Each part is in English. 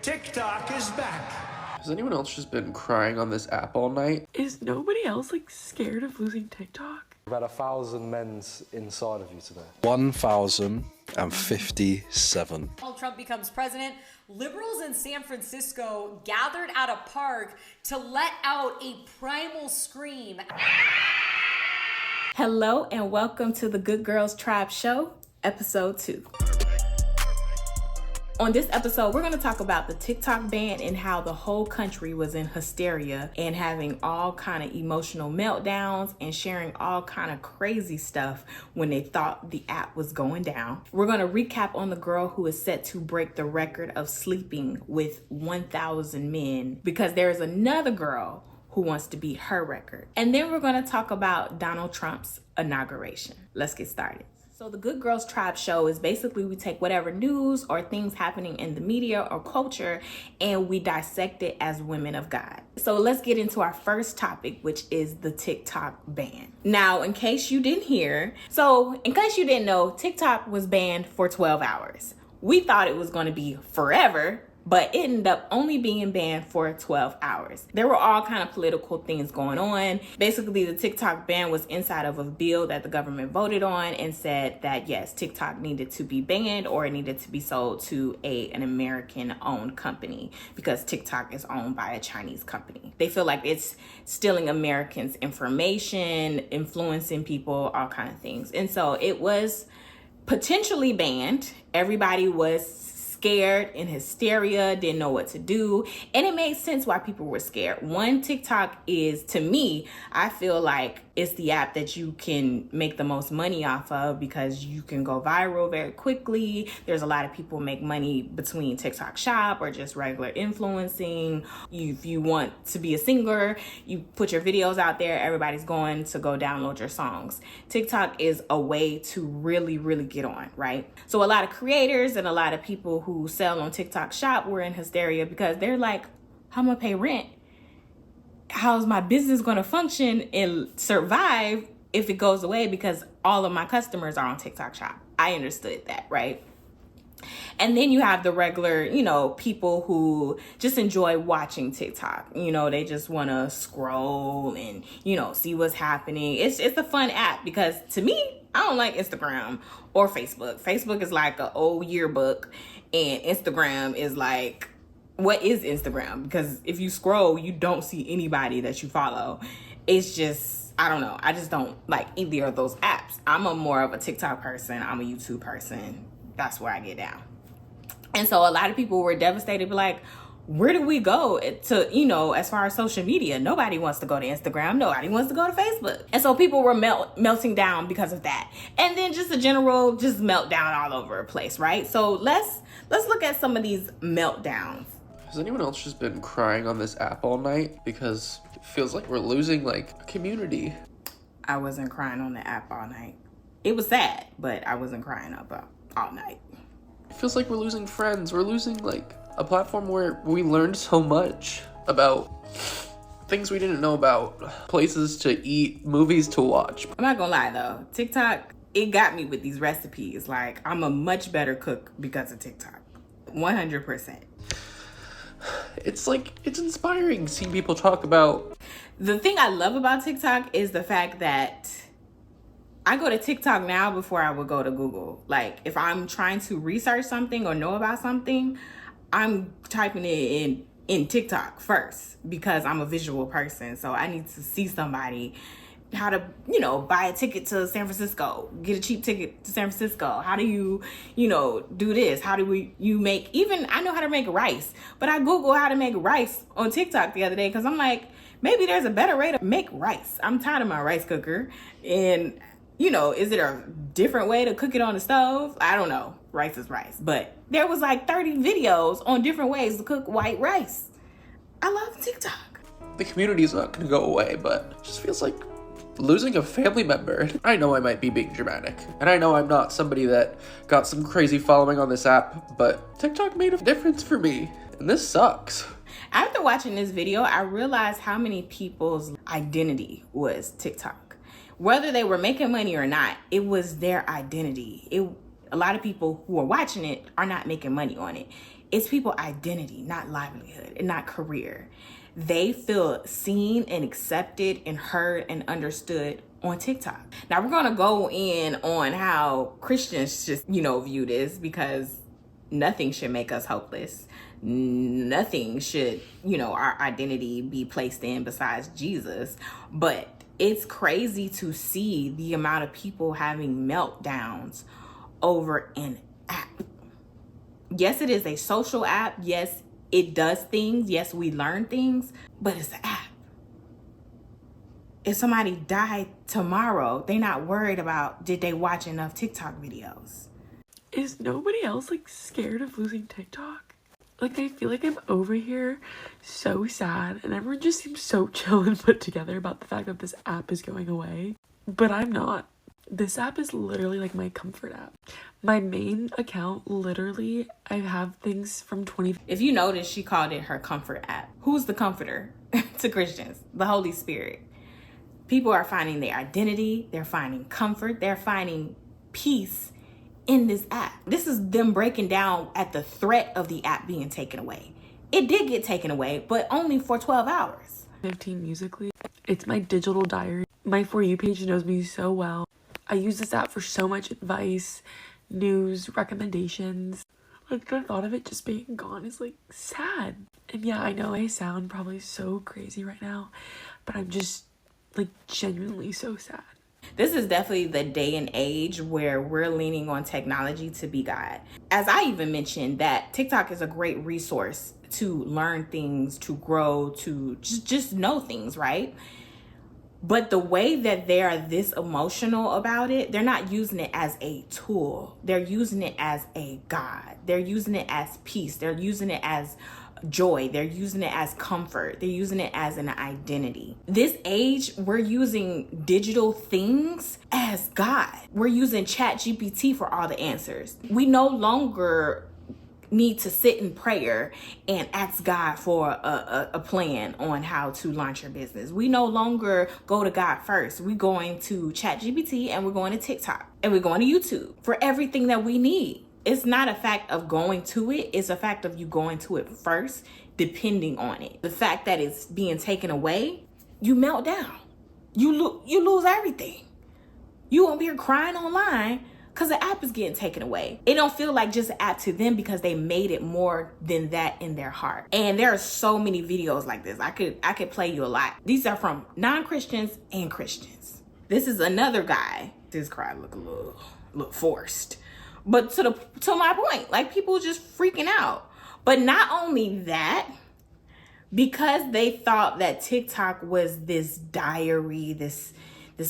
TikTok is back. Has anyone else just been crying on this app all night? Is nobody else like scared of losing TikTok? About 1,000 men's inside of you today. 1,057. Donald Trump becomes president, liberals in San Francisco gathered at a park to let out a primal scream. Hello and welcome to the Good Girls Tribe Show, episode 2. On this episode, we're going to talk about the TikTok ban and how the whole country was in hysteria and having all kind of emotional meltdowns and sharing all kind of crazy stuff when they thought the app was going down. We're going to recap on the girl who is set to break the record of sleeping with 1,000 men because there is another girl who wants to beat her record. And then we're going to talk about Donald Trump's inauguration. Let's get started. So the Good Girls Tribe Show is basically we take whatever news or things happening in the media or culture and we dissect it as women of God. So let's get into our first topic, which is the TikTok ban. Now, in case you didn't know, TikTok was banned for 12 hours. We thought it was going to be forever, but it ended up only being banned for 12 hours. There were all kind of political things going on. Basically, the TikTok ban was inside of a bill that the government voted on and said that, yes, TikTok needed to be banned or it needed to be sold to an American-owned company because TikTok is owned by a Chinese company. They feel like it's stealing Americans' information, influencing people, all kind of things. And so it was potentially banned. Everybody was scared, in hysteria, didn't know what to do. And it made sense why people were scared. One, TikTok is, to me, I feel like it's the app that you can make the most money off of because you can go viral very quickly. There's a lot of people make money between TikTok Shop or just regular influencing. If you want to be a singer, you put your videos out there, everybody's going to go download your songs. TikTok is a way to really, really get on, right? So a lot of creators and a lot of people who sell on TikTok Shop were in hysteria because they're like, how am I gonna pay rent? How's my business going to function and survive if it goes away because all of my customers are on TikTok Shop? I understood that, right? And then you have the regular, people who just enjoy watching TikTok. They just want to scroll and, see what's happening. It's a fun app because to me, I don't like Instagram or Facebook. Facebook is like an old yearbook and Instagram is like, what is Instagram? Because if you scroll, you don't see anybody that you follow. It's just, I don't know. I just don't like either of those apps. I'm more of a TikTok person. I'm a YouTube person. That's where I get down. And so a lot of people were devastated, like, where do we go to, as far as social media? Nobody wants to go to Instagram. Nobody wants to go to Facebook. And so people were melting down because of that. And then just a general just meltdown all over the place, right? So let's look at some of these meltdowns. Has anyone else just been crying on this app all night? Because it feels like we're losing, a community. I wasn't crying on the app all night. It was sad, but I wasn't crying all night. It feels like we're losing friends. We're losing, a platform where we learned so much about things we didn't know about, places to eat, movies to watch. I'm not gonna lie, though. TikTok, it got me with these recipes. I'm a much better cook because of TikTok. 100%. It's inspiring seeing people talk about. The thing I love about TikTok is the fact that I go to TikTok now before I would go to Google. If I'm trying to research something or know about something, I'm typing it in TikTok first because I'm a visual person. So I need to see somebody how to, buy a ticket to San Francisco, get a cheap ticket to San Francisco. How do you, do this? How do you make, I know how to make rice, but I Google how to make rice on TikTok the other day because I'm like, maybe there's a better way to make rice. I'm tired of my rice cooker. And, is it a different way to cook it on the stove? I don't know. Rice is rice. But there was 30 videos on different ways to cook white rice. I love TikTok. The community is not going to go away, but it just feels like losing a family member. I know I might be being dramatic, and I know I'm not somebody that got some crazy following on this app, but TikTok made a difference for me, and this sucks. After watching this video, I realized how many people's identity was TikTok. Whether they were making money or not, it was their identity. A lot of people who are watching it are not making money on it. It's people identity, not livelihood and not career. They feel seen and accepted and heard and understood on TikTok. Now we're gonna go in on how Christians just, view this, because nothing should make us hopeless. Nothing should, our identity be placed in besides Jesus. But it's crazy to see the amount of people having meltdowns over an app. Yes, it is a social app. Yes, it does things. Yes, we learn things, but it's an app. If somebody died tomorrow, they're not worried about, did they watch enough TikTok videos? Is nobody else like scared of losing TikTok? Like, I feel like I'm over here so sad, and everyone just seems so chill and put together about the fact that this app is going away. But I'm not. This app is literally like my comfort app. My main account, literally, I have things from 20. If you notice, she called it her comfort app. Who's the comforter to Christians? The Holy Spirit. People are finding their identity. They're finding comfort. They're finding peace in this app. This is them breaking down at the threat of the app being taken away. It did get taken away, but only for 12 hours. 15 Musically. It's my digital diary. My For You page knows me so well. I use this app for so much advice, news, recommendations. Like, the thought of it just being gone is like sad. And yeah, I know I sound probably so crazy right now, but I'm just like genuinely so sad. This is definitely the day and age where we're leaning on technology to be God. As I even mentioned, that TikTok is a great resource to learn things, to grow, to just know things, right? But the way that they are this emotional about it, they're not using it as a tool. They're using it as a God. They're using it as peace. They're using it as joy. They're using it as comfort. They're using it as an identity. This age, we're using digital things as God. We're using ChatGPT for all the answers. We no longer need to sit in prayer and ask God for a plan on how to launch your business. We no longer go to God first. We're going to ChatGPT and we're going to TikTok and we're going to YouTube for everything that we need. It's not a fact of going to it. It's a fact of you going to it first, depending on it. The fact that it's being taken away, you melt down. You lose everything. You won't be here crying online because the app is getting taken away. It don't feel like just an app to them because they made it more than that in their heart. And there are so many videos like this. I could play you a lot. These are from non-Christians and Christians. This is another guy. This cry look a little forced. But to my point, like, people just freaking out. But not only that, because they thought that TikTok was this diary, this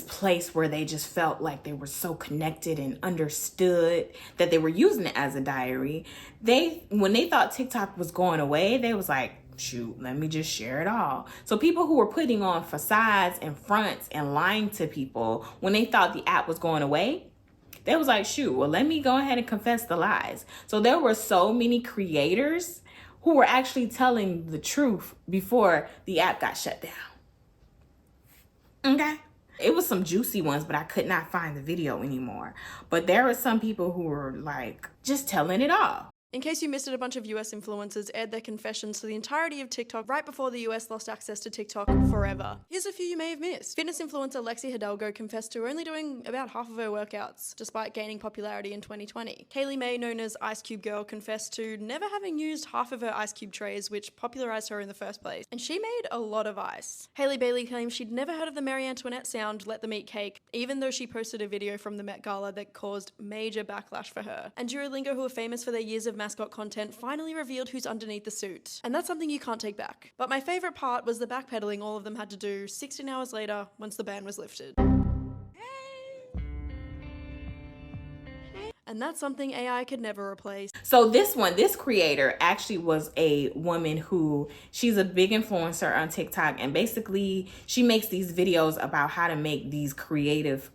place where they just felt like they were so connected and understood, that they were using it as a diary. When they thought TikTok was going away, they was like, shoot, let me just share it all. So people who were putting on facades and fronts and lying to people when they thought the app was going away, they was like, shoot, well, let me go ahead and confess the lies. So there were so many creators who were actually telling the truth before the app got shut down. Okay? It was some juicy ones, but I could not find the video anymore. But there were some people who were like just telling it all. In case you missed it, a bunch of US influencers aired their confessions to the entirety of TikTok right before the US lost access to TikTok forever. Here's a few you may have missed. Fitness influencer Lexi Hidalgo confessed to only doing about half of her workouts, despite gaining popularity in 2020. Kaylee May, known as Ice Cube Girl, confessed to never having used half of her ice cube trays, which popularized her in the first place. And she made a lot of ice. Hailey Bailey claims she'd never heard of the Marie Antoinette sound, let them eat cake, even though she posted a video from the Met Gala that caused major backlash for her. And Duolingo, who are famous for their years of mascot content, finally revealed who's underneath the suit. And that's something you can't take back. But my favorite part was the backpedaling all of them had to do 16 hours later once the ban was lifted. And that's something AI could never replace. So this creator actually was a woman who, she's a big influencer on TikTok, and basically she makes these videos about how to make these creative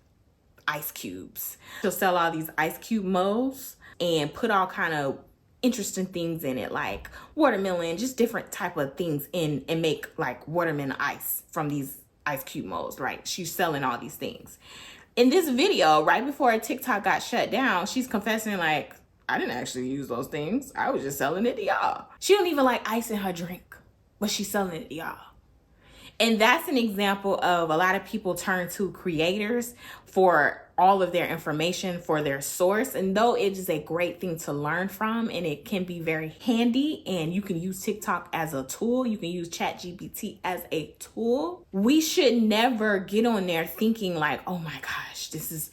ice cubes. She'll sell all these ice cube molds and put all kind of interesting things in it, like watermelon, just different type of things in, and make like watermelon ice from these ice cube molds, right? She's selling all these things. In this video, right before TikTok got shut down, she's confessing like, I didn't actually use those things. I was just selling it to y'all. She don't even like ice in her drink, but she's selling it to y'all. And that's an example of a lot of people turn to creators for all of their information, for their source. And though it is a great thing to learn from and it can be very handy and you can use TikTok as a tool, you can use ChatGPT as a tool, we should never get on there thinking like, oh my gosh, this is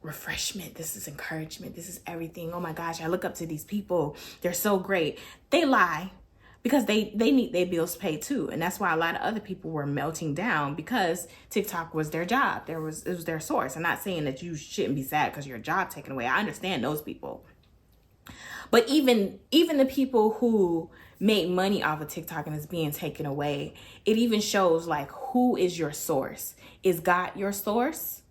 refreshment, this is encouragement, this is everything. Oh my gosh, I look up to these people. They're so great. They lie. Because they need their bills paid too. And that's why a lot of other people were melting down because TikTok was their job. It was their source. I'm not saying that you shouldn't be sad because your job taken away. I understand those people. But even the people who made money off of TikTok and it's being taken away, it even shows like, who is your source? Is God your source?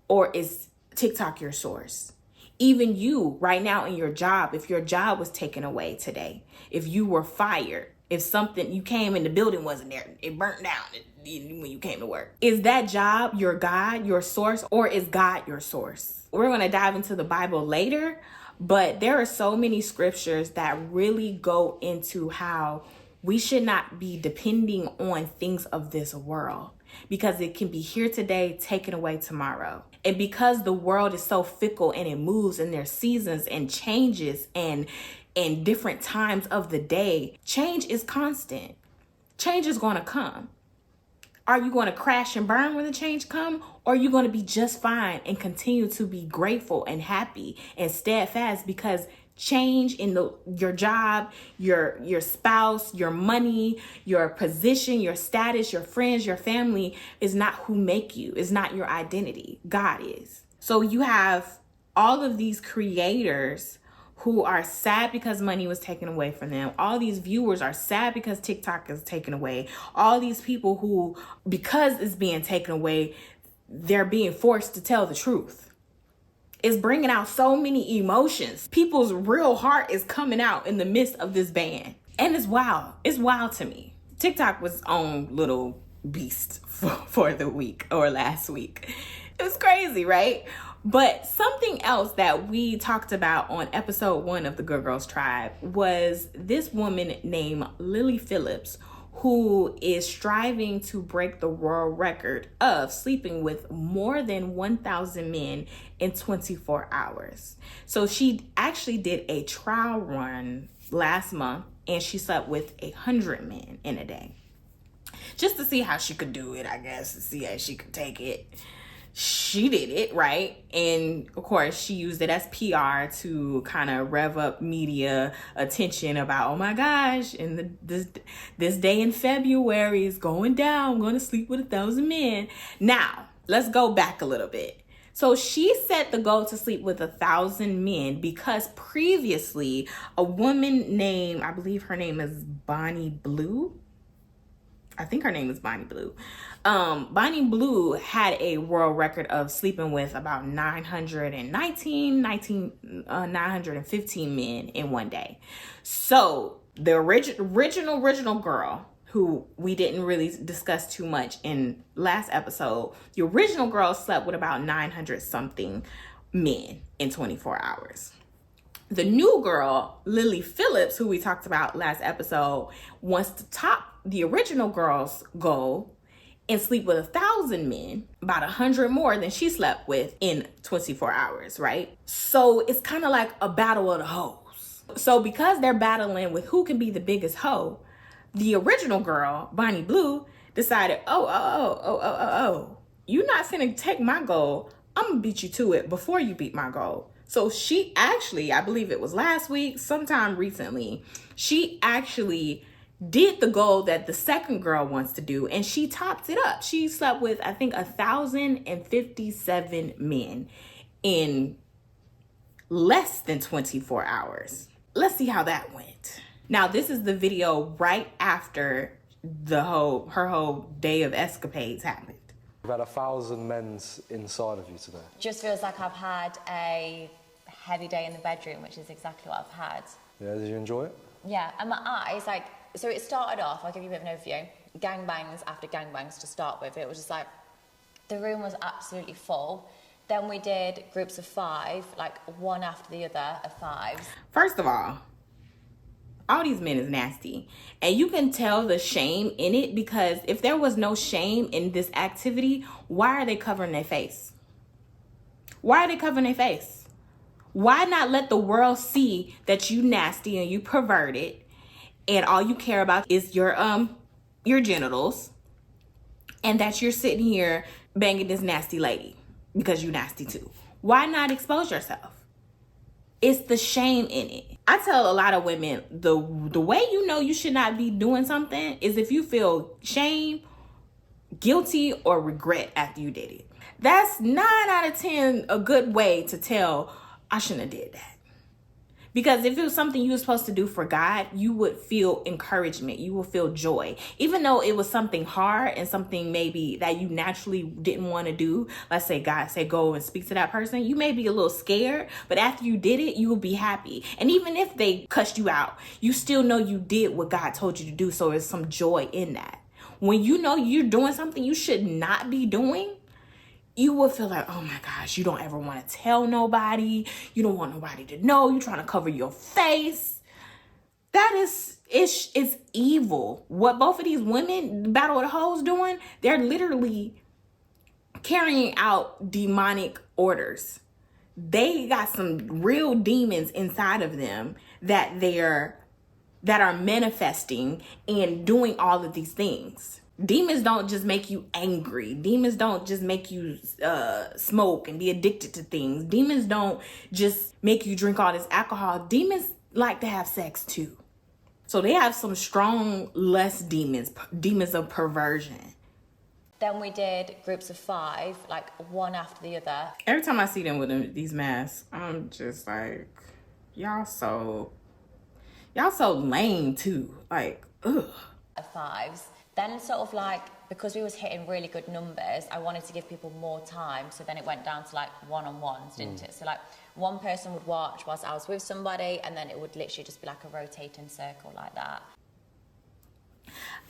Or is TikTok your source? Even you right now in your job, if your job was taken away today, if you were fired, if something, you came in the building wasn't there, it burnt down when you came to work. Is that job your God, your source, or is God your source? We're going to dive into the Bible later, but there are so many scriptures that really go into how we should not be depending on things of this world, because it can be here today, taken away tomorrow. And because the world is so fickle and it moves and there's seasons and changes and different times of the day, change is constant. Change is going to come. Are you going to crash and burn when the change come? Or are you going to be just fine and continue to be grateful and happy and steadfast? Because change in your job, your spouse, your money, your position, your status, your friends, your family is not who make you. It's not your identity. God is. So you have all of these creators who are sad because money was taken away from them. All these viewers are sad because TikTok is taken away. All these people who, because it's being taken away, they're being forced to tell the truth. It's bringing out so many emotions. People's real heart is coming out in the midst of this ban. And it's wild. It's wild to me. TikTok was its own little beast for the week or last week. It was crazy, right? But something else that we talked about on episode 1 of the Good Girls Tribe was this woman named Lily Phillips, who is striving to break the world record of sleeping with more than 1,000 men in 24 hours. So she actually did a trial run last month and she slept with 100 men in a day. Just to see how she could do it, I guess, to see how she could take it. She did it, right? And of course, she used it as PR to kind of rev up media attention about, oh my gosh, and this day in February is going down. I'm going to sleep with 1,000 men. Now, let's go back a little bit. So she set the goal to sleep with 1,000 men because previously a woman named, I believe her name is Bonnie Blue. I think her name is Bonnie Blue. Bonnie Blue had a world record of sleeping with about 915 men in one day. So the original girl, who we didn't really discuss too much in last episode, the original girl slept with about 900 something men in 24 hours. The new girl, Lily Phillips, who we talked about last episode, wants to top the original girl's goal and sleep with 1,000 men, about 100 more than she slept with in 24 hours, right? So it's kind of like a battle of the hoes. So because they're battling with who can be the biggest hoe, the original girl, Bonnie Blue, decided, you're not finna take my goal. I'm gonna beat you to it before you beat my goal. So she actually, I believe it was last week, sometime recently, she actually did the goal that the second girl wants to do, and she topped it up. She slept with, I think, 1,057 men in less than 24 hours. Let's see how that went. Now, this is the video right after her whole day of escapades happened. You've had 1,000 men's inside of you today. Just feels like I've had a heavy day in the bedroom, which is exactly what I've had. Yeah, did you enjoy it? Yeah, and my eyes, like, so it started off, I'll give you a bit of an overview, gangbangs after gangbangs to start with. It was just like, the room was absolutely full. Then we did groups of 5, like one after the other of 5s. First of all these men is nasty. And you can tell the shame in it, because if there was no shame in this activity, why are they covering their face? Why are they covering their face? Why not let the world see that you nasty and you perverted and all you care about is your genitals, and that you're sitting here banging this nasty lady because you nasty too? Why not expose yourself? It's the shame in it. I tell a lot of women, the way you know you should not be doing something is if you feel shame, guilty, or regret after you did it. That's 9 out of 10 a good way to tell, I shouldn't have did that. Because if it was something you were supposed to do for God, you would feel encouragement. You will feel joy. Even though it was something hard and something maybe that you naturally didn't want to do. Let's say God said go and speak to that person. You may be a little scared, but after you did it, you will be happy. And even if they cussed you out, you still know you did what God told you to do. So there's some joy in that. When you know you're doing something you should not be doing, you will feel like, oh my gosh, you don't ever want to tell nobody. You don't want nobody to know. You're trying to cover your face. That is, it's evil. What both of these women, Battle of the Hoes, doing, they're literally carrying out demonic orders. They got some real demons inside of them that are manifesting and doing all of these things. Demons don't just make you angry. Demons don't just make you smoke and be addicted to things. Demons don't just make you drink all this alcohol. Demons like to have sex too. So they have some strong, less demons of perversion. Then we did groups of 5, like one after the other. Every time I see them with these masks, I'm just like, y'all so lame too. Like, ugh. Of 5s. Then sort of like, because we was hitting really good numbers, I wanted to give people more time. So then it went down to like one-on-ones, didn't it? So like one person would watch whilst I was with somebody, and then it would literally just be like a rotating circle like that.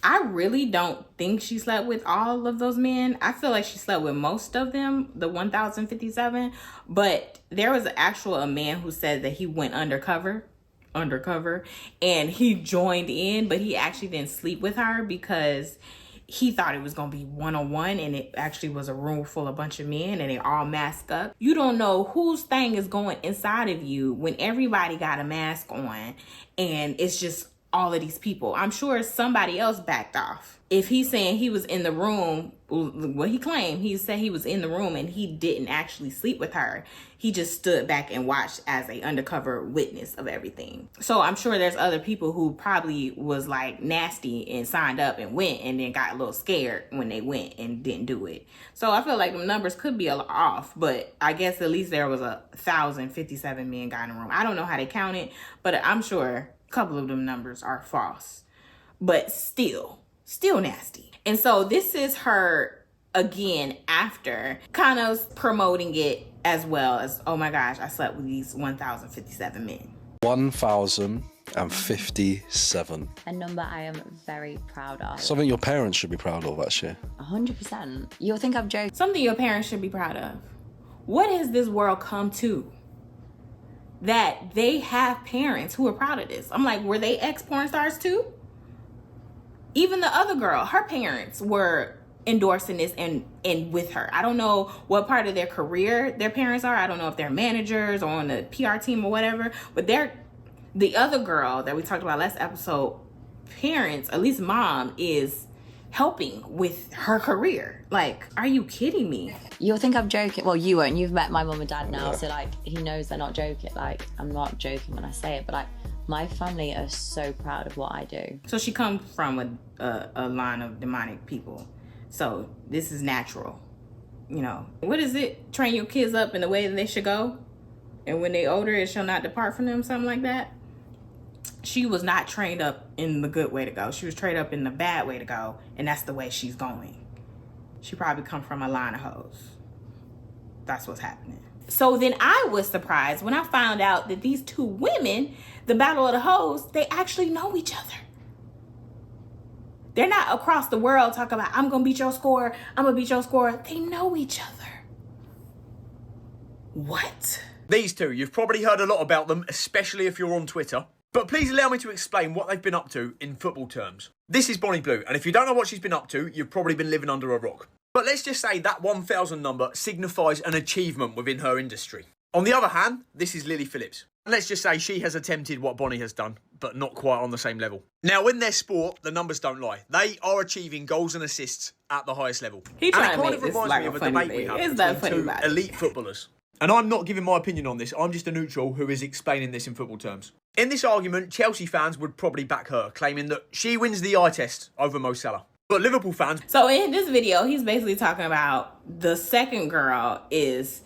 I really don't think she slept with all of those men. I feel like she slept with most of them, the 1,057. But there was a man who said that he went undercover and he joined in, but he actually didn't sleep with her because he thought it was gonna be one-on-one, and it actually was a room full of a bunch of men and they all masked up. You don't know whose thing is going inside of you when everybody got a mask on and it's just all of these people. I'm sure somebody else backed off. If he's saying he was in the room, what he claimed, he said he was in the room and he didn't actually sleep with her. He just stood back and watched as a undercover witness of everything. So I'm sure there's other people who probably was like nasty and signed up and went and then got a little scared when they went and didn't do it. So I feel like the numbers could be a little off, but I guess at least there was 1,057 men got in the room. I don't know how they counted, but I'm sure a couple of them numbers are false, but still nasty. And so this is her again after kind of promoting it as well as, oh my gosh, I slept with these 1,057 men. 1,057. A number I am very proud of. Something your parents should be proud of, actually. 100%. You'll think I'm joking. Something your parents should be proud of. What has this world come to? That they have parents who are proud of this. I'm like, were they ex-porn stars too? Even the other girl, her parents were endorsing this and with her. I don't know what part of their career their parents are. I don't know if they're managers or on the PR team or whatever, but the other girl that we talked about last episode, parents, at least mom, is helping with her career. Like, are you kidding me? You'll think I'm joking. Well, you won't. You've met my mum and dad now, so like he knows they're not joking. Like, I'm not joking when I say it, but like my family are so proud of what I do. So she comes from a line of demonic people. So this is natural. You know, what is it? Train your kids up in the way that they should go. And when they older, it shall not depart from them, something like that. She was not trained up in the good way to go. She was trained up in the bad way to go. And that's the way she's going. She probably come from a line of hoes. That's what's happening. So then I was surprised when I found out that these two women, the Battle of the Hoes, they actually know each other. They're not across the world talking about, I'm going to beat your score, I'm going to beat your score. They know each other. What? These two, you've probably heard a lot about them, especially if you're on Twitter. But please allow me to explain what they've been up to in football terms. This is Bonnie Blue, and if you don't know what she's been up to, you've probably been living under a rock. But let's just say that 1,000 number signifies an achievement within her industry. On the other hand, this is Lily Phillips. Let's just say she has attempted what Bonnie has done, but not quite on the same level. Now, in their sport, the numbers don't lie. They are achieving goals and assists at the highest level. He trying and to it make kind of this reminds like me a of a funny debate we thing. have It's not between funny two about it. elite footballers. And I'm not giving my opinion on this. I'm just a neutral who is explaining this in football terms. In this argument, Chelsea fans would probably back her, claiming that she wins the eye test over Mo Salah. But Liverpool fans... So in this video, he's basically talking about the second girl is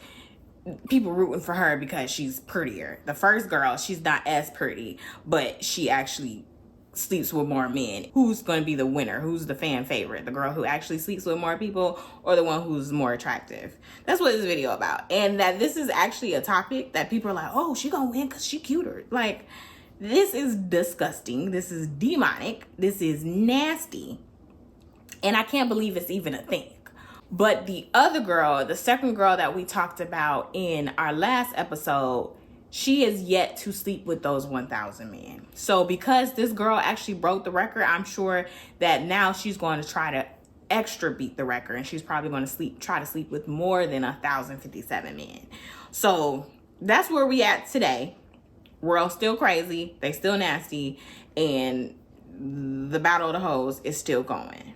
people rooting for her because she's prettier. The first girl, she's not as pretty, but she actually sleeps with more men. Who's going to be the winner? Who's the fan favorite? The girl who actually sleeps with more people or the one who's more attractive? That's what this video about. And that this is actually a topic that people are like, oh, she gonna win because she cuter. Like, this is disgusting. This is demonic. This is nasty. And I can't believe it's even a thing. But the other girl, the second girl that we talked about in our last episode, she is yet to sleep with those 1,000 men. So because this girl actually broke the record, I'm sure that now she's going to try to extra beat the record. And she's probably going to try to sleep with more than 1,057 men. So that's where we at today. World's still crazy. They still nasty. And the battle of the hoes is still going.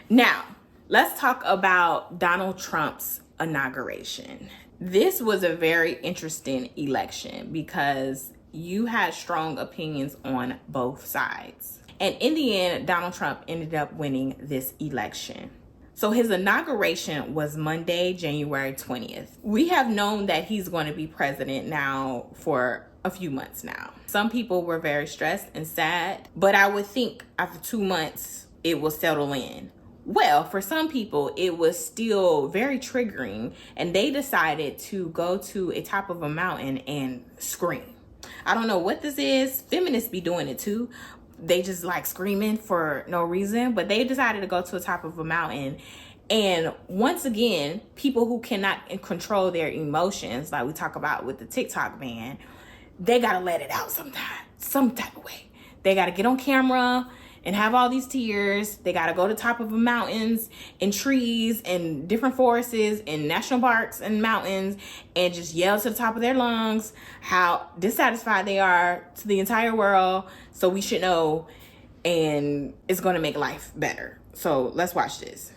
Now, let's talk about Donald Trump's inauguration. This was a very interesting election because you had strong opinions on both sides. And in the end, Donald Trump ended up winning this election. So his inauguration was Monday, January 20th. We have known that he's going to be president now for a few months now. Some people were very stressed and sad, but I would think after 2 months, it will settle in. Well, for some people, it was still very triggering, and they decided to go to a top of a mountain and scream. I don't know what this is. Feminists be doing it too. They just like screaming for no reason, but they decided to go to the top of a mountain. And once again, people who cannot control their emotions, like we talk about with the TikTok ban, they got to let it out some type of way. They got to get on camera and have all these tears. They got to go to the top of the mountains and trees and different forests and national parks and mountains and just yell to the top of their lungs how dissatisfied they are to the entire world. So we should know, and it's going to make life better. So let's watch this.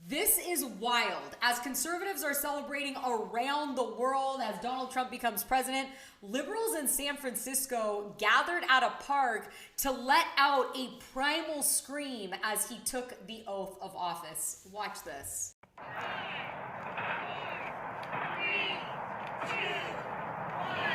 This is wild. As conservatives are celebrating around the world as Donald Trump becomes president, liberals in San Francisco gathered at a park to let out a primal scream as he took the oath of office. Watch this. 3, 2, 1.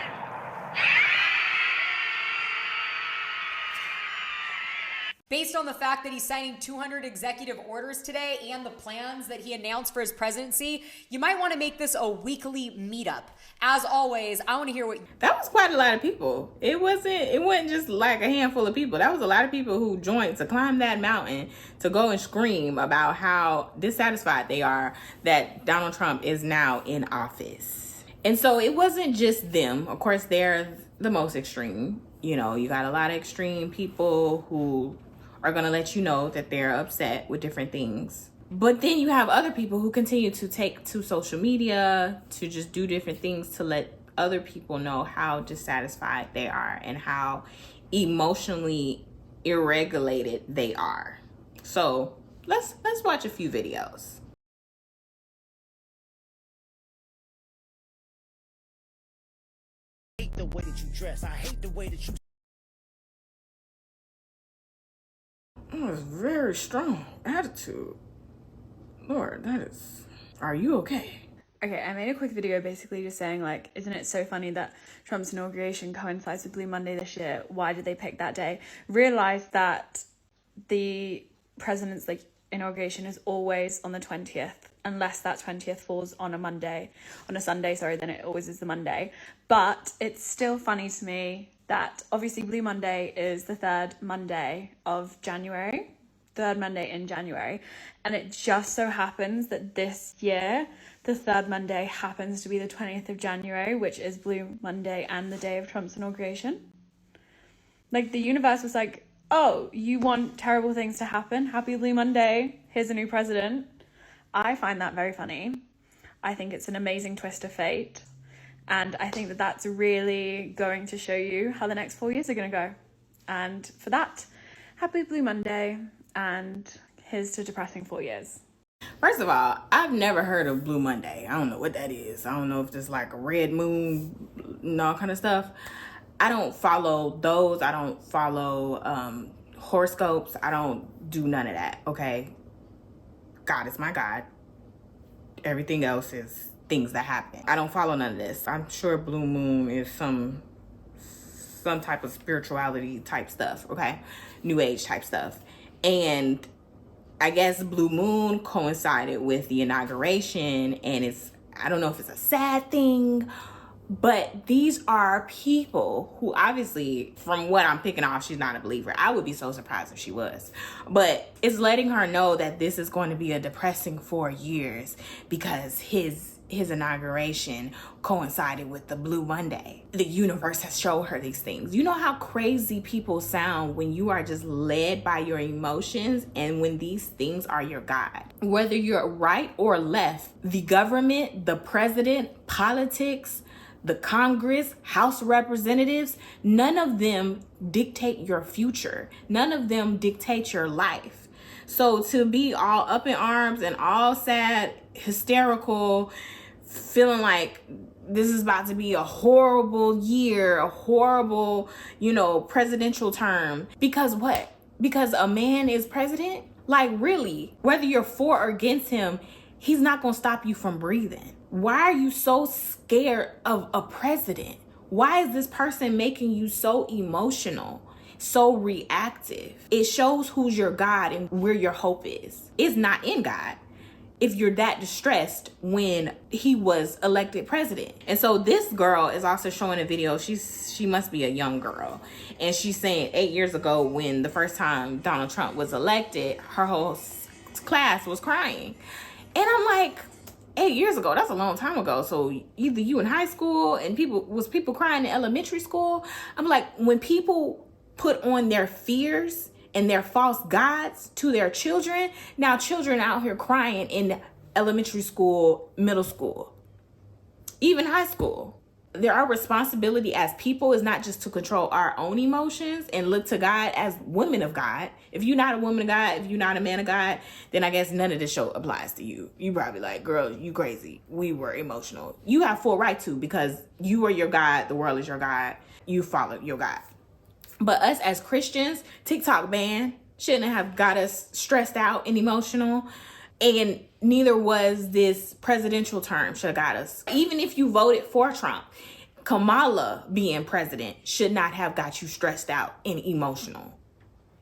Based on the fact that he's signing 200 executive orders today and the plans that he announced for his presidency, you might want to make this a weekly meetup. As always, I want to hear what... That was quite a lot of people. It wasn't just like a handful of people. That was a lot of people who joined to climb that mountain to go and scream about how dissatisfied they are that Donald Trump is now in office. And so it wasn't just them. Of course, they're the most extreme. You know, you got a lot of extreme people who are going to let you know that they're upset with different things. But then you have other people who continue to take to social media to just do different things to let other people know how dissatisfied they are and how emotionally irregulated they are. So let's watch a few videos. I hate the way that you dress. I hate the way that you... That was very strong attitude. Lord, that is... Are you okay? Okay, I made a quick video basically just saying, like, isn't it so funny that Trump's inauguration coincides with Blue Monday this year? Why did they pick that day? Realised that the president's, like, inauguration is always on the 20th. Unless that 20th falls on a Sunday, then it always is the Monday. But it's still funny to me that obviously Blue Monday is the third Monday of January, third Monday in January. And it just so happens that this year, the third Monday happens to be the 20th of January, which is Blue Monday and the day of Trump's inauguration. Like, the universe was like, oh, you want terrible things to happen? Happy Blue Monday. Here's a new president. I find that very funny. I think it's an amazing twist of fate. And I think that that's really going to show you how the next 4 years are going to go. And for that, happy Blue Monday, and here's to depressing 4 years. First of all, I've never heard of Blue Monday. I don't know what that is. I don't know if it's like a red moon and all kind of stuff. I don't follow those. I don't follow horoscopes. I don't do none of that, okay? God is my God. Everything else is things that happen. I don't follow none of this. I'm sure Blue Moon is some type of spirituality type stuff, okay? New Age type stuff. And I guess Blue Moon coincided with the inauguration, and I don't know if it's a sad thing, but these are people who obviously, from what I'm picking off, she's not a believer. I would be so surprised if she was. But it's letting her know that this is going to be a depressing 4 years because his inauguration coincided with the Blue Monday. The universe has showed her these things. You know how crazy people sound when you are just led by your emotions and when these things are your God. Whether you're right or left, the government, the president, politics, the Congress, House of Representatives, none of them dictate your future. None of them dictate your life. So to be all up in arms and all sad, hysterical, feeling like this is about to be a horrible year, a horrible, presidential term. Because what? Because a man is president? Like, really? Whether you're for or against him, he's not going to stop you from breathing. Why are you so scared of a president? Why is this person making you so emotional, so reactive? It shows who's your God and where your hope is. It's not in God if you're that distressed when he was elected president. And so this girl is also showing a video. She must be a young girl. And she's saying 8 years ago, when the first time Donald Trump was elected, her whole class was crying. And I'm like, 8 years ago, that's a long time ago. So either you in high school and people crying in elementary school. I'm like, when people put on their fears and their false gods to their children, now children out here crying in elementary school, middle school, even high school. Our responsibility as people is not just to control our own emotions and look to God as women of God. If you're not a woman of God, if you're not a man of God, then I guess none of this show applies to you. You probably like, girl, you crazy. We were emotional. You have full right to, because you are your God. The world is your God. You follow your God. But us as Christians, TikTok ban shouldn't have got us stressed out and emotional. And neither was this presidential term should have got us. Even if you voted for Trump, Kamala being president should not have got you stressed out and emotional.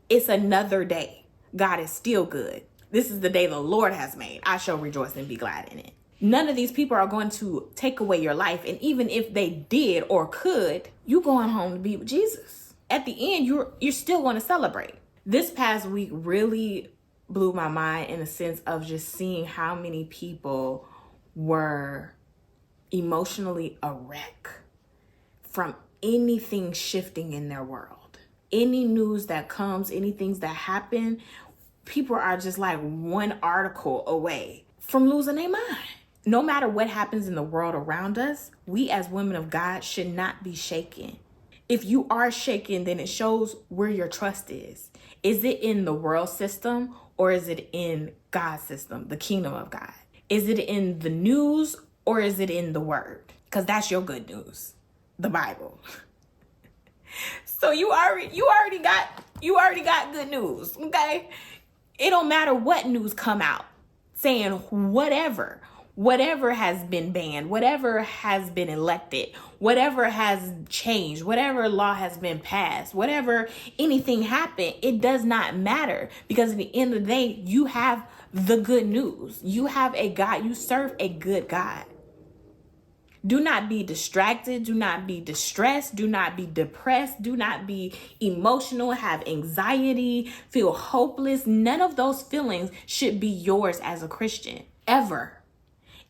It's another day. God is still good. This is the day the Lord has made. I shall rejoice and be glad in it. None of these people are going to take away your life. And even if they did or could, you going home to be with Jesus. At the end, you're still going to celebrate. This past week really blew my mind in a sense of just seeing how many people were emotionally a wreck from anything shifting in their world. Any news that comes, any things that happen, people are just like one article away from losing their mind. No matter what happens in the world around us, we as women of God should not be shaken. If you are shaken, then it shows where your trust is. Is it in the world system, or is it in God's system, the kingdom of God? Is it in the news, or is it in the word? Because that's your good news, the Bible. So you already got good news, okay? It don't matter what news come out saying whatever has been banned, whatever has been elected, whatever has changed, whatever law has been passed, whatever anything happened, it does not matter, because at the end of the day, you have the good news. You have a God, you serve a good God. Do not be distracted. Do not be distressed. Do not be depressed. Do not be emotional, have anxiety, feel hopeless. None of those feelings should be yours as a Christian, ever.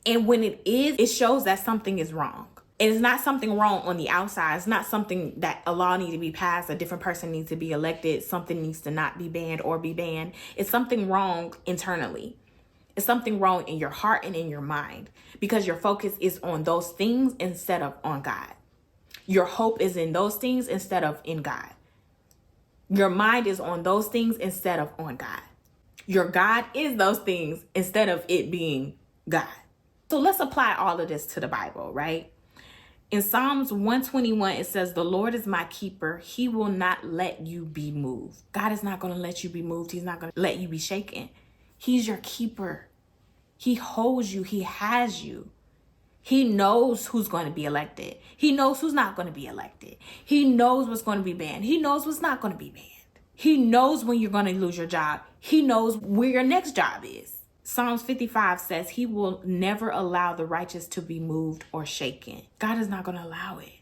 And when it is, it shows that something is wrong. And it's not something wrong on the outside. It's not something that a law needs to be passed, a different person needs to be elected, something needs to not be banned or be banned. It's something wrong internally. It's something wrong in your heart and in your mind because your focus is on those things instead of on God. Your hope is in those things instead of in God. Your mind is on those things instead of on God. Your God is those things instead of it being God. So let's apply all of this to the Bible, right? In Psalms 121, it says, the Lord is my keeper. He will not let you be moved. God is not going to let you be moved. He's not going to let you be shaken. He's your keeper. He holds you. He has you. He knows who's going to be elected. He knows who's not going to be elected. He knows what's going to be banned. He knows what's not going to be banned. He knows when you're going to lose your job. He knows where your next job is. Psalms 55 says he will never allow the righteous to be moved or shaken. God is not going to allow it.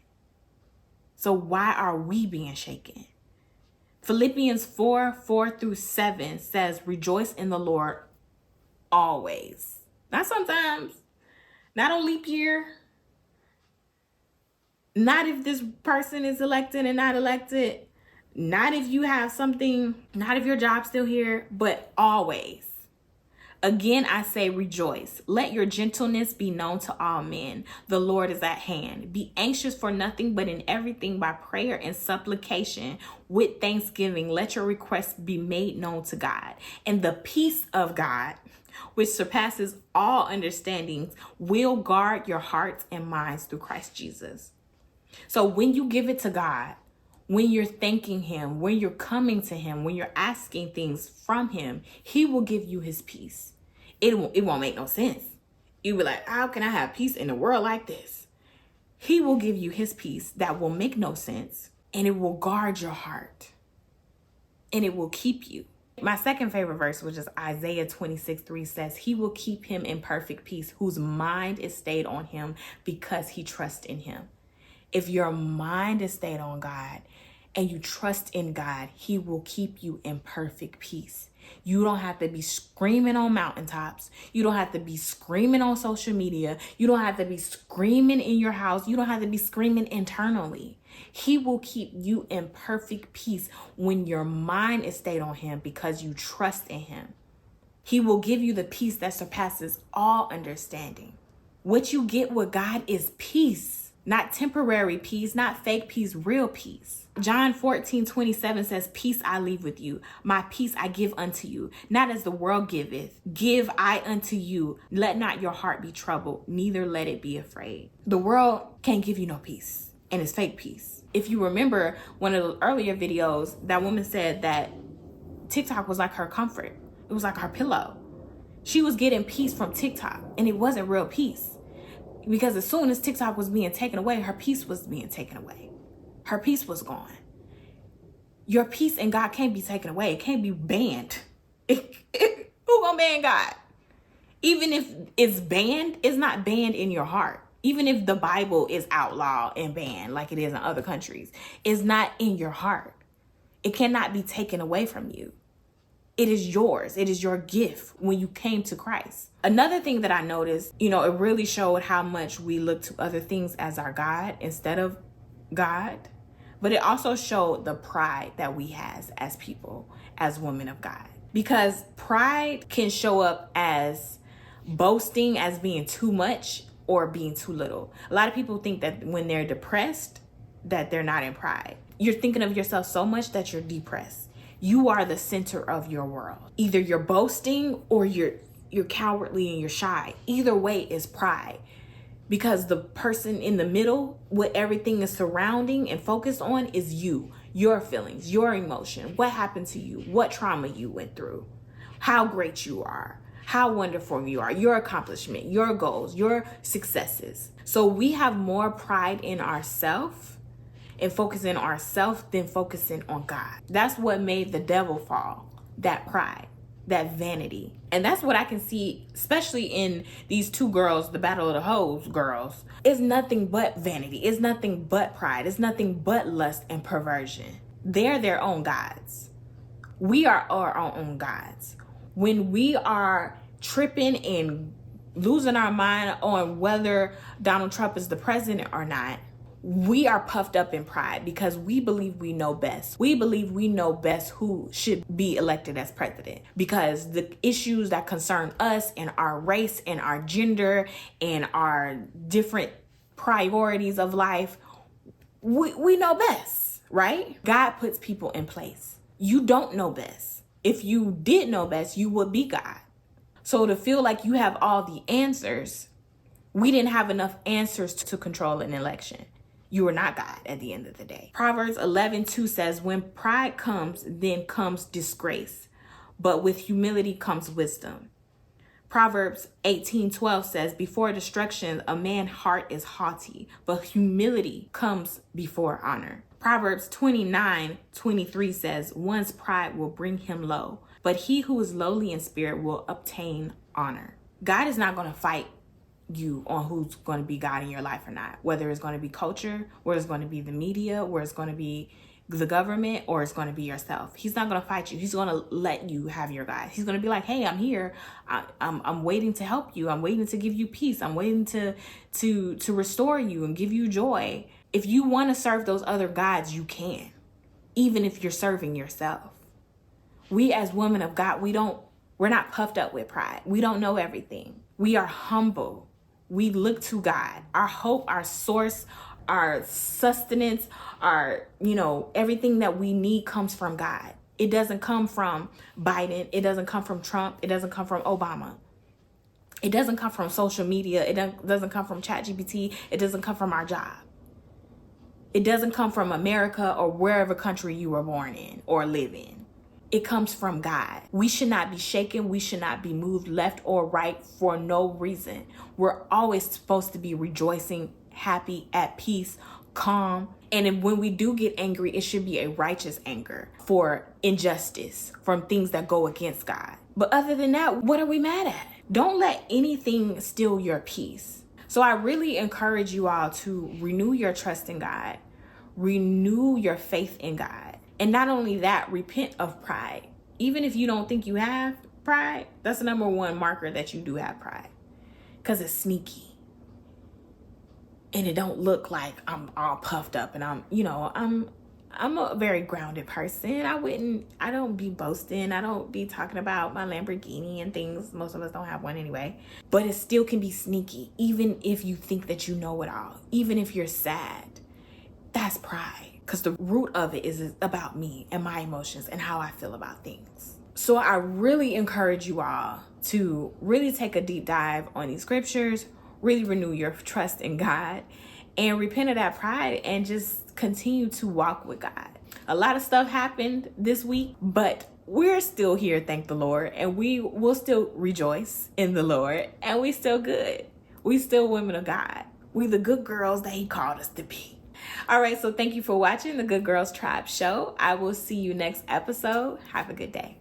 So why are we being shaken? Philippians 4:4-7 says, rejoice in the Lord always. Not sometimes. Not on leap year. Not if this person is elected and not elected. Not if you have something, not if your job's still here, but always. Again, I say rejoice. Let your gentleness be known to all men. The Lord is at hand. Be anxious for nothing, but in everything by prayer and supplication with thanksgiving, let your requests be made known to God. And the peace of God, which surpasses all understandings, will guard your hearts and minds through Christ Jesus. So when you give it to God, when you're thanking him, when you're coming to him, when you're asking things from him, he will give you his peace. It won't make no sense. You'll be like, how can I have peace in a world like this? He will give you his peace that will make no sense, and it will guard your heart, and it will keep you. My second favorite verse, which is Isaiah 26:3, says, he will keep him in perfect peace, whose mind is stayed on him because he trusts in him. If your mind is stayed on God and you trust in God, he will keep you in perfect peace. You don't have to be screaming on mountaintops. You don't have to be screaming on social media. You don't have to be screaming in your house. You don't have to be screaming internally. He will keep you in perfect peace when your mind is stayed on him because you trust in him. He will give you the peace that surpasses all understanding. What you get with God is peace. Not temporary peace, not fake peace, real peace. John 14:27 says, peace I leave with you. My peace I give unto you. Not as the world giveth, give I unto you. Let not your heart be troubled, neither let it be afraid. The world can't give you no peace, and it's fake peace. If you remember one of the earlier videos, that woman said that TikTok was like her comfort. It was like her pillow. She was getting peace from TikTok, and it wasn't real peace. Because as soon as TikTok was being taken away, her peace was being taken away. Her peace was gone. Your peace in God can't be taken away. It can't be banned. Who gonna ban God? Even if it's banned, it's not banned in your heart. Even if the Bible is outlawed and banned like it is in other countries, it's not in your heart. It cannot be taken away from you. It is yours. It is your gift when you came to Christ. Another thing that I noticed, it really showed how much we look to other things as our God instead of God. But it also showed the pride that we have as people, as women of God. Because pride can show up as boasting, as being too much or being too little. A lot of people think that when they're depressed, that they're not in pride. You're thinking of yourself so much that you're depressed. You are the center of your world. Either you're boasting or you're cowardly and you're shy. Either way is pride. Because the person in the middle, what everything is surrounding and focused on is you, your feelings, your emotion, what happened to you, what trauma you went through, how great you are, how wonderful you are, your accomplishment, your goals, your successes. So we have more pride in ourselves and focusing on ourselves than focusing on God. That's what made the devil fall, that pride. that vanity. And that's what I can see, especially in these two girls, the Battle of the Hoes girls. It's nothing but vanity. It's nothing but pride. It's nothing but lust and perversion. They're their own gods. We are our own gods. When we are tripping and losing our mind on whether Donald Trump is the president or not, we are puffed up in pride because we believe we know best. We believe we know best who should be elected as president, because the issues that concern us and our race and our gender and our different priorities of life, we know best, right? God puts people in place. You don't know best. If you did know best, you would be God. So to feel like you have all the answers, we didn't have enough answers to control an election. You are not God at the end of the day. Proverbs 11:2 says, when pride comes, then comes disgrace, but with humility comes wisdom. Proverbs 18:12 says, before destruction, a man's heart is haughty, but humility comes before honor. Proverbs 29:23 says, one's pride will bring him low, but he who is lowly in spirit will obtain honor. God is not going to fight you on who's going to be God in your life or not, whether it's going to be culture, whether it's going to be the media, whether it's going to be the government, or it's going to be yourself. He's not going to fight you. He's going to let you have your God. He's going to be like, hey, I'm here. I'm waiting to help you. I'm waiting to give you peace. I'm waiting to restore you and give you joy. If you want to serve those other gods, you can, even if you're serving yourself. We as women of God, we're not puffed up with pride. We don't know everything. We are humble. We look to God. Our hope, our source, our sustenance, our, everything that we need comes from God. It doesn't come from Biden. It doesn't come from Trump. It doesn't come from Obama. It doesn't come from social media. It doesn't come from ChatGPT. It doesn't come from our job. It doesn't come from America or wherever country you were born in or live in. It comes from God. We should not be shaken. We should not be moved left or right for no reason. We're always supposed to be rejoicing, happy, at peace, calm. And when we do get angry, it should be a righteous anger for injustice, from things that go against God. But other than that, what are we mad at? Don't let anything steal your peace. So I really encourage you all to renew your trust in God, renew your faith in God. And not only that, repent of pride. Even if you don't think you have pride, that's the number one marker that you do have pride. Because it's sneaky. And it don't look like I'm all puffed up and I'm a very grounded person. I don't be boasting. I don't be talking about my Lamborghini and things. Most of us don't have one anyway. But it still can be sneaky, even if you think that you know it all. Even if you're sad. That's pride. Because the root of it is about me and my emotions and how I feel about things. So I really encourage you all to really take a deep dive on these scriptures, really renew your trust in God, and repent of that pride and just continue to walk with God. A lot of stuff happened this week, but we're still here, thank the Lord, and we will still rejoice in the Lord, and we still good. We still women of God. We the good girls that He called us to be. All right, so thank you for watching the Good Girls Tribe show. I will see you next episode. Have a good day.